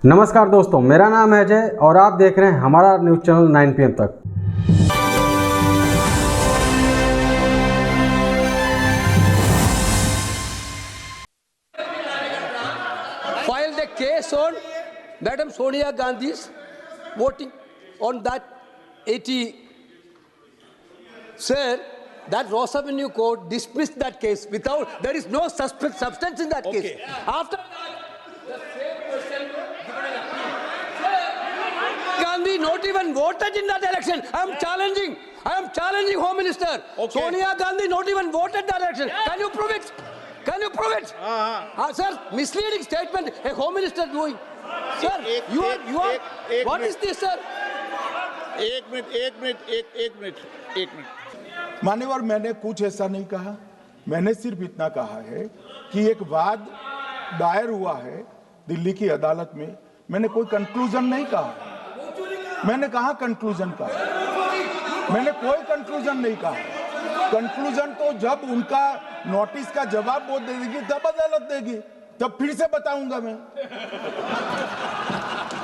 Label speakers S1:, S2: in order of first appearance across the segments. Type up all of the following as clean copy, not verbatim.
S1: नमस्कार दोस्तों, मेरा नाम है अजय और आप देख रहे हैं हमारा न्यूज़ चैनल 9 PM तक।
S2: Filed a case on Madam Sonia Gandhi's voting on that 80. Sir, that Ross Avenue Court dismissed that case without, there is no substance in that case. After that, the same person given an appeal. Gandhi not even voted in that election. I am challenging Home Minister.
S3: Okay.
S2: Sonia Gandhi not even voted that election. Can you prove it? Can you prove it? Sir, misleading statement a Home Minister doing. Sir, you are. What is this, sir?
S3: एक minute.
S4: मान्यवर, मैंने कुछ ऐसा नहीं कहा। मैंने सिर्फ इतना कहा है कि एक वाद दायर हुआ है दिल्ली की अदालत में। मैंने कोई कंक्लूजन नहीं कहा। मैंने कहा कंक्लूजन का, मैंने कोई कंक्लूजन नहीं कहा। कंक्लूजन तो जब उनका नोटिस का जवाब वो दे देगी तब अदालत देगी, तब फिर से बताऊंगा मैं।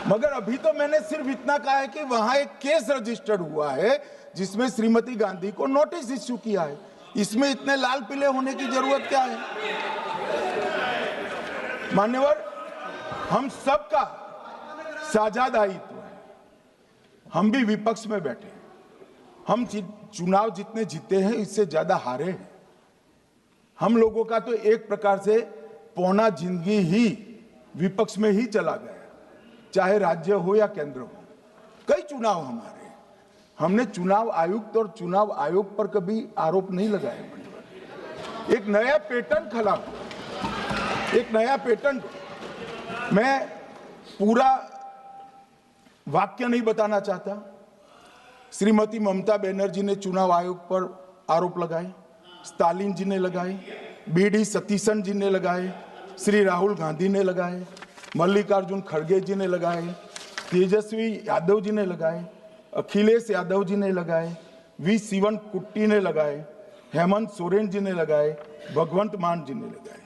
S4: मगर अभी तो मैंने सिर्फ इतना कहा है कि वहां एक केस रजिस्टर्ड हुआ है जिसमें श्रीमती गांधी को नोटिस इश्यू किया है। इसमें इतने लाल पीले होने की जरूरत क्या है? मान्यवर, हम सबका साझा दायित्व है। हम भी विपक्ष में बैठे, हम चुनाव जितने जीते हैं इससे ज्यादा हारे हैं। हम लोगों का तो एक प्रकार से पौना जिंदगी ही विपक्ष में ही चला गया, चाहे राज्य हो या केंद्र हो। कई चुनाव हमारे, हमने चुनाव आयुक्त और चुनाव आयोग पर कभी आरोप नहीं लगाया। एक नया पैटर्न खड़ा, एक नया पैटर्न। मैं पूरा वाक्य नहीं बताना चाहता। श्रीमती ममता बनर्जी ने चुनाव आयोग पर आरोप लगाए, स्टालिन जी ने लगाए, बीडी सतीशन जी ने लगाए, श्री राहुल गांधी ने लगाए, मल्लिकार्जुन खड़गे जी ने लगाए, तेजस्वी यादव जी ने लगाए, अखिलेश यादव जी ने लगाए, वी शिवन कुट्टी ने लगाए, हेमंत सोरेन जी ने लगाए, भगवंत मान जी ने लगाए।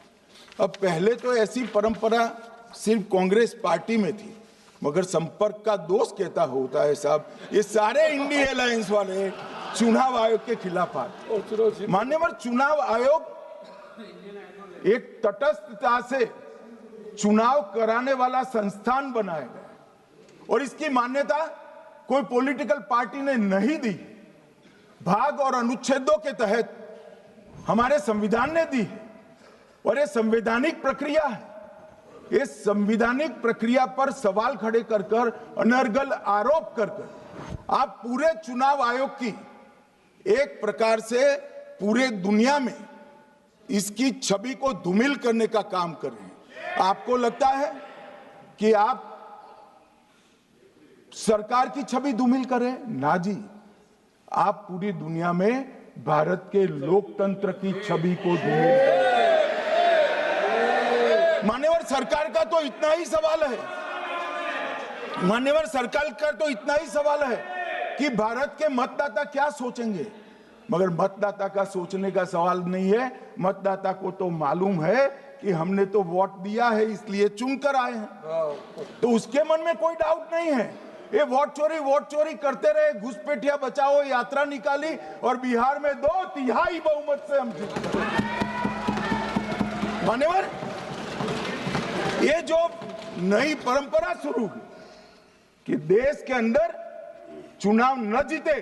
S4: अब पहले तो ऐसी परंपरा सिर्फ कांग्रेस पार्टी में थी, मगर संपर्क का दोष कहता होता है साहब, ये सारे इंडिया अलायंस वाले चुनाव आयोग के खिलाफ आए। मान्यवर, चुनाव आयोग एक तटस्थता से चुनाव कराने वाला संस्थान बनाया गया और इसकी मान्यता कोई पॉलिटिकल पार्टी ने नहीं दी। भाग और अनुच्छेदों के तहत हमारे संविधान ने दी और ये संवैधानिक प्रक्रिया है। इस संवैधानिक प्रक्रिया पर सवाल खड़े कर कर, अनर्गल आरोप कर कर आप पूरे चुनाव आयोग की एक प्रकार से पूरे दुनिया में इसकी छवि को धूमिल करने का काम कर रहे हैं। आपको लगता है कि आप सरकार की छवि धूमिल करें? ना जी, आप पूरी दुनिया में भारत के लोकतंत्र की छवि को धूमिल करें। मान्यवर, सरकार का तो इतना ही सवाल है, मान्यवर सरकार का तो इतना ही सवाल है कि भारत के मतदाता क्या सोचेंगे। मगर मतदाता का सोचने का सवाल नहीं है। मतदाता को तो मालूम है कि हमने तो वोट दिया है इसलिए चुनकर आए हैं, तो उसके मन में कोई डाउट नहीं है। ये वोट चोरी करते रहे, घुसपैठिया बचाओ यात्रा निकाली और बिहार में 2/3 बहुमत से हम जीत गए। मान्यवर, ये जो नई परंपरा शुरू हुई कि देश के अंदर चुनाव न जीते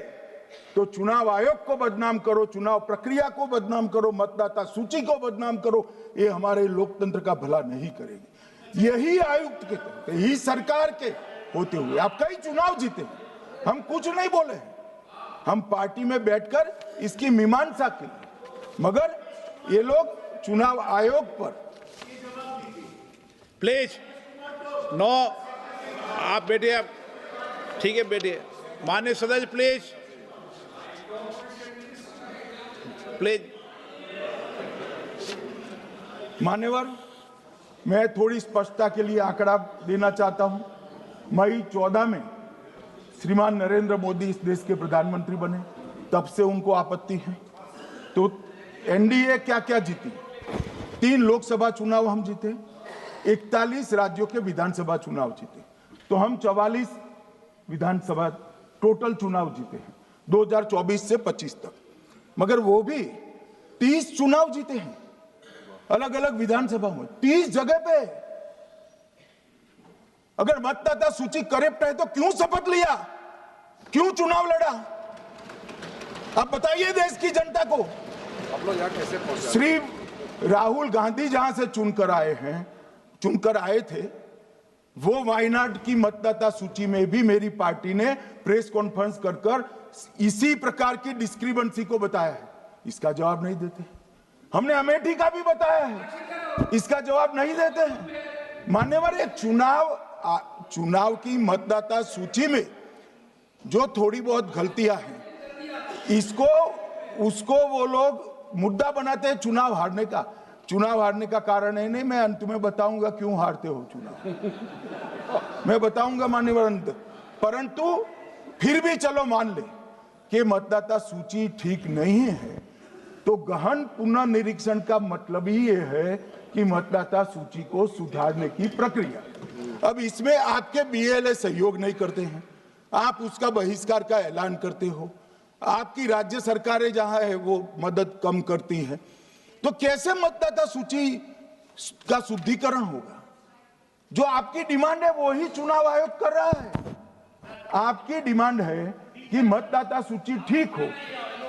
S4: तो चुनाव आयोग को बदनाम करो, चुनाव प्रक्रिया को बदनाम करो, मतदाता सूची को बदनाम करो, ये हमारे लोकतंत्र का भला नहीं करेगी। यही आयुक्त के तहत, यही सरकार के होते हुए आप कई चुनाव जीते। हम कुछ नहीं बोले, हम पार्टी में बैठकर इसकी मीमांसा की, मगर ये लोग चुनाव आयोग पर।
S3: प्लीज नो, आप बैठिए, आप ठीक है बैठिए। माननीय सदस्य प्लीज प्लीज।
S4: मान्यवर, मैं थोड़ी स्पष्टता के लिए आंकड़ा देना चाहता हूं। मई 14 में श्रीमान नरेंद्र मोदी इस देश के प्रधानमंत्री बने, तब से उनको आपत्ति है। तो एनडीए क्या क्या जीती? 3 लोकसभा चुनाव हम जीते, 41 राज्यों के विधानसभा चुनाव जीते, तो हम 44 विधानसभा टोटल चुनाव जीते हैं 2024 से 25 तक, मगर वो भी 30 चुनाव जीते हैं अलग अलग विधानसभा में, 30 जगह पे। अगर मतदाता सूची करेक्ट है तो क्यों शपथ लिया, क्यों चुनाव लड़ा? आप बताइए देश की जनता को।
S5: आप लोग यहाँ कैसे पहुंचे?
S4: श्री राहुल गांधी जहां से चुनकर आए थे, वो वायनाड की मतदाता सूची में भी मेरी पार्टी ने प्रेस कॉन्फ्रेंस कर इसी प्रकार की डिस्क्रिपेंसी को बताया है। इसका जवाब नहीं देते। हमने अमेठी का भी बताया है, इसका जवाब नहीं देते हैं। मान्यवर, ये चुनाव की मतदाता सूची में जो थोड़ी बहुत गलतियां हैं, उसको वो लोग मुद्दा बनाते हैं चुनाव हारने का। चुनाव हारने का कारण है नहीं, मैं अंत में बताऊंगा क्यों हारते हो चुनाव, मैं बताऊंगा मान्यवर अंत। परंतु फिर भी चलो मान ले कि मतदाता सूची ठीक नहीं है, तो गहन पुनर्निरीक्षण का मतलब ही ये है कि मतदाता सूची को सुधारने की प्रक्रिया। अब इसमें आपके बीएलए सहयोग नहीं करते हैं, आप उसका बहिष्कार का ऐलान करते हो, आपकी राज्य सरकारें जहां है वो मदद कम करती हैं, तो कैसे मतदाता सूची का शुद्धिकरण होगा? जो आपकी डिमांड है वो ही चुनाव आयोग कर रहा है। आपकी डिमांड है कि मतदाता सूची ठीक हो,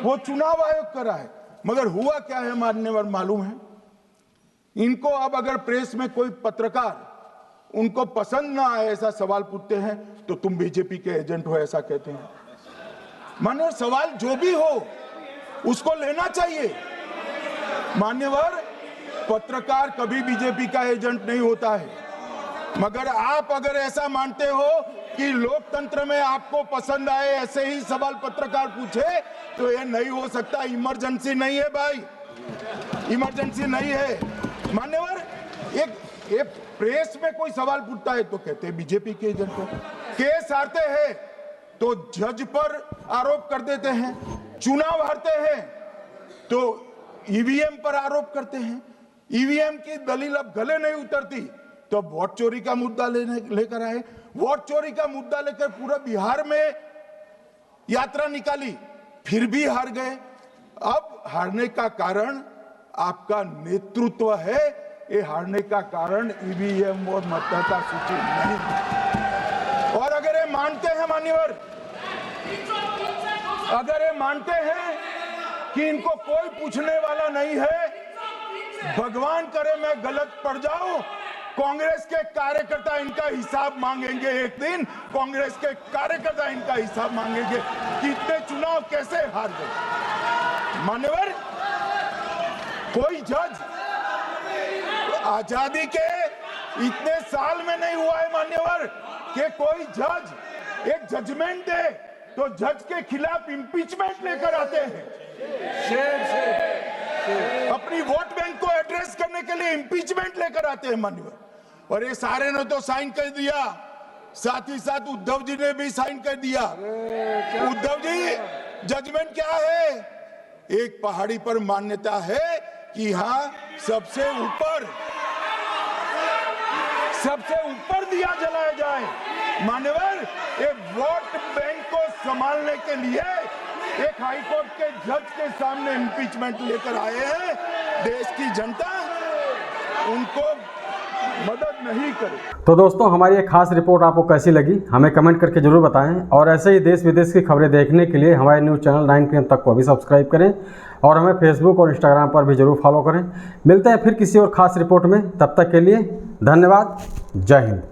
S4: वो चुनाव आयोग कर रहा है, मगर हुआ क्या है मान्यवर मालूम है? इनको अब अगर प्रेस में कोई पत्रकार उनको पसंद ना आए ऐसा सवाल पूछते हैं तो तुम बीजेपी के एजेंट हो ऐसा कहते हैं। मान्यवर, सवाल जो भी हो उसको लेना चाहिए। मान्यवर, पत्रकार कभी बीजेपी का एजेंट नहीं होता है, मगर आप अगर ऐसा मानते हो कि लोकतंत्र में आपको पसंद आए ऐसे ही सवाल पत्रकार पूछे, तो ये नहीं हो सकता। इमरजेंसी नहीं है भाई, इमरजेंसी नहीं है। मान्यवर, एक प्रेस में कोई सवाल पूछता है तो कहते हैं बीजेपी के एजेंट हो, केस हारते हैं तो जज पर आरोप कर देते हैं, चुनाव हारते हैं तो ईवीएम पर आरोप करते हैं, ईवीएम की दलील अब गले नहीं उतरती तो वोट चोरी का मुद्दा लेकर आए, वोट चोरी का मुद्दा लेकर पूरा बिहार में यात्रा निकाली, फिर भी हार गए। अब हारने का कारण आपका नेतृत्व है, ये हारने का कारण ईवीएम और मतदाता सूची नहीं। और अगर ये मानते हैं मान्यवर, अगर ये मानते हैं कि इनको कोई पूछने वाला नहीं है, भगवान करे मैं गलत पड़ जाऊं, कांग्रेस के कार्यकर्ता इनका हिसाब मांगेंगे। एक दिन कांग्रेस के कार्यकर्ता इनका हिसाब मांगेंगे कि इतने चुनाव कैसे हार गए। मान्यवर, कोई जज आजादी के इतने साल में नहीं हुआ है मान्यवर कि कोई जज एक जजमेंट दे तो जज के खिलाफ इंपीचमेंट लेकर आते हैं। अपनी वोट बैंक को एड्रेस करने के लिए इंपीचमेंट लेकर आते हैं मान्यवर। और ये सारे ने तो साइन कर दिया, साथ ही साथ उद्धव जी ने भी साइन कर दिया। उद्धव जी, जजमेंट क्या है? एक पहाड़ी पर मान्यता है कि हाँ सबसे ऊपर दिया जलाया जाए। मान्यवर, एक वोट बैंक को संभालने के लिए एक हाईकोर्ट के जज के सामने इंपीचमेंट लेकर आए हैं। देश की जनता उनको मदद नहीं करे।
S1: तो दोस्तों, हमारी एक खास रिपोर्ट आपको कैसी लगी हमें कमेंट करके जरूर बताएं, और ऐसे ही देश विदेश की खबरें देखने के लिए हमारे न्यूज़ चैनल 9 PM तक को भी सब्सक्राइब करें और हमें फेसबुक और इंस्टाग्राम पर भी जरूर फॉलो करें। मिलते हैं फिर किसी और खास रिपोर्ट में, तब तक के लिए धन्यवाद। जय हिंद।